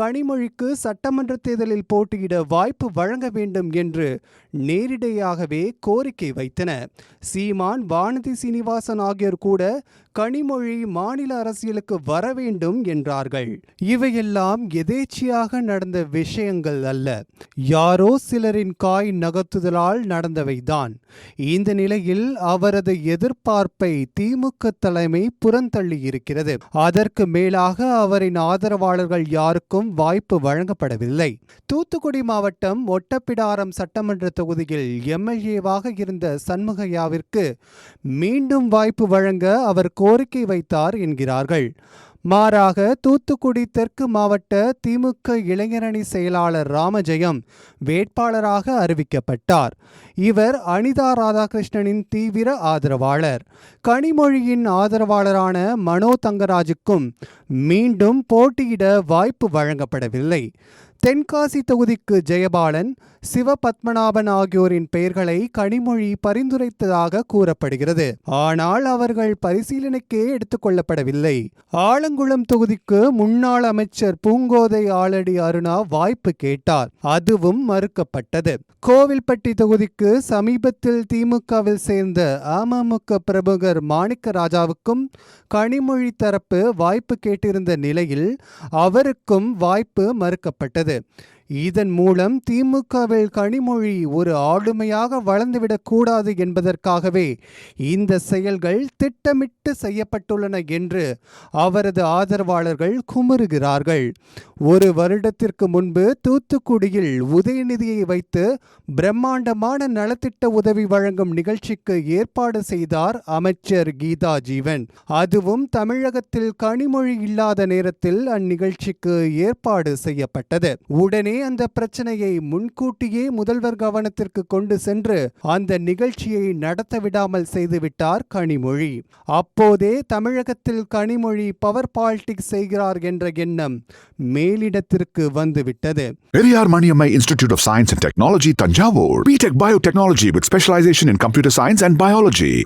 கனிமொழிக்கு சட்டமன்ற தேர்தலில் போட்டியிட வாய்ப்பு வழங்க வேண்டும் என்று நேரிடையாகவே கோரிக்கை வைத்தன. சீமான், வானதி சீனிவாசன் ஆகியோர் கூட கனிமொழி மாநில அரசியலுக்கு வர வேண்டும் என்றார்கள். இவையெல்லாம் எதேச்சியாக நடந்த விஷயங்கள் அல்ல, யாரோ சிலரின் காய் நகர்த்துதலால் நடந்தவைதான். இந்த நிலையில் அவரது எதிர்பார்ப்பை திமுக தலைமை புறந்தள்ளியிருக்கிறது. அதற்கு மேலாக அவரின் ஆதரவாளர்கள் யாருக்கும் வாய்ப்பு வழங்கப்படவில்லை. தூத்துக்குடி மாவட்டம் ஒட்டப்பிடாரம் சட்டமன்ற தொகுதியில் எம்எல்ஏவாக இருந்த சண்முகையாவிற்கு மீண்டும் வாய்ப்பு வழங்க அவர் கோரிக்கை வைத்தார் என்கிறார்கள். மாறாக தூத்துக்குடி தெற்கு மாவட்ட திமுக இளைஞரணி செயலாளர் ராமஜெயம் வேட்பாளராக அறிவிக்கப்பட்டார். இவர் அனிதா ராதாகிருஷ்ணனின் தீவிர ஆதரவாளர். கனிமொழியின் ஆதரவாளரான மனோ தங்கராஜுக்கும் மீண்டும் போட்டியிட வாய்ப்பு வழங்கப்படவில்லை. தென்காசி தொகுதிக்கு ஜெயபாலன், சிவபத்மநாபன் ஆகியோரின் பெயர்களை கனிமொழி பரிந்துரைத்ததாக கூறப்படுகிறது. ஆனால் அவர்கள் பரிசீலனைக்கே எடுத்துக்கொள்ளப்படவில்லை. ஆலங்குளம் தொகுதிக்கு முன்னாள் அமைச்சர் பூங்கோதை ஆலடி அருணா வாய்ப்பு கேட்டார், அதுவும் மறுக்கப்பட்டது. கோவில்பட்டி தொகுதிக்கு சமீபத்தில் திமுகவில் சேர்ந்த அமமுக பிரமுகர் மாணிக்க ராஜாவுக்கும் கனிமொழி தரப்பு வாய்ப்பு கேட்டிருந்த நிலையில் அவருக்கும் வாய்ப்பு மறுக்கப்பட்டது. இதன் மூலம் திமுகவில் கனிமொழி ஒரு ஆளுமையாக வளர்ந்துவிடக் கூடாது என்பதற்காகவே இந்த செயல்கள் திட்டமிட்டு செய்யப்பட்டுள்ளன என்று அவரது ஆதரவாளர்கள் குமுறுகிறார்கள். ஒரு வருடத்திற்கு முன்பு தூத்துக்குடியில் உதயநிதியை வைத்து பிரம்மாண்டமான நலத்திட்ட உதவி வழங்கும் நிகழ்ச்சிக்கு ஏற்பாடு செய்தார் அமைச்சர் கீதா ஜீவன். அதுவும் தமிழகத்தில் கனிமொழி இல்லாத நேரத்தில் அந்நிகழ்ச்சிக்கு ஏற்பாடு செய்யப்பட்டது. உடனே அந்த பிரச்சனையை முன்கூட்டியே முதல்வர் கவனத்திற்கு கொண்டு சென்று அந்த நிகழ்ச்சியை நடத்த விடாமல் செய்துவிட்டார் கனிமொழி. அப்போதே தமிழகத்தில் கனிமொழி பவர் பாலிடிக்ஸ் செய்கிறார் என்ற எண்ணம் மேலிடத்திற்கு வந்துவிட்டது. Periyar Maniammai institute of science and technology, Thanjavur. B.Tech Biotechnology with specialization in computer science and biology.